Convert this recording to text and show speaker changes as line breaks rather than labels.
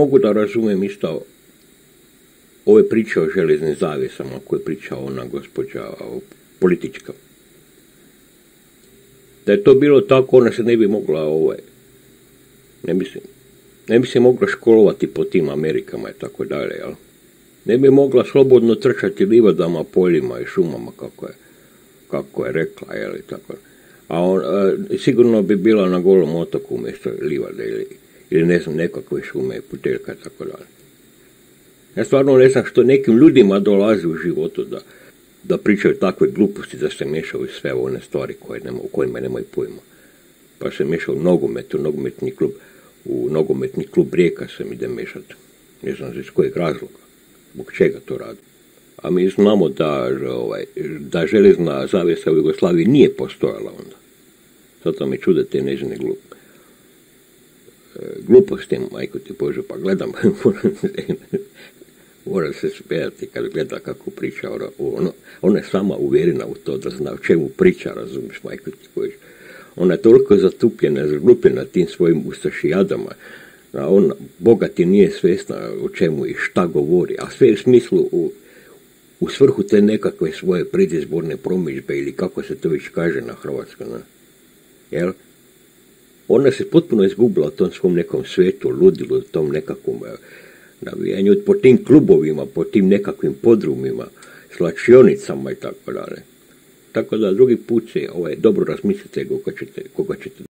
Mogu da razumijem isto ove priče o železnim zavjesama koje priča ona gospođa politička. Da je to bilo tako, ona se ne bi mogla ne bi se mogla školovati po tim Amerikama i tako dalje, jel? Ne bi mogla slobodno trčati livadama, poljima i šumama, kako je rekla, jel, i tako. Sigurno bi bila na Golom otoku umjesto livade ili ne znam, nekakve šume i puteljka i tako dalje. Ja stvarno ne znam što nekim ljudima dolazi u životu da pričaju takve gluposti, da se miješaju sve one stvari u kojima nemaju pojma. Pa se miješa u nogometni klub Rijeka se mi ide miješati. Ne znam iz kojeg razloga, zbog čega to radi. A mi znamo da železna zavjesa u Jugoslaviji nije postojala onda. Zato mi čude te nežne gluposti, majko ti Bože, pa gledam, moram se smijati kad gleda kako priča, ona je sama uvjerena u to da zna o čemu priča, razumiješ, majko ti Bože. Ona je toliko zatupljena, zaglupljena tim svojim ustašijadama, ona bogati nije svjesna o čemu i šta govori, a sve u smislu u svrhu te nekakve svoje predizborne promidžbe ili kako se to već kaže na hrvatskom, jel? Ona se potpuno izgubila u tom svom nekom svijetu, ludilu, tom nekakvom navijanju, po tim klubovima, po tim nekakvim podrumima, slačionicama i tako dalje. Tako da drugi put se dobro razmislite koga ćete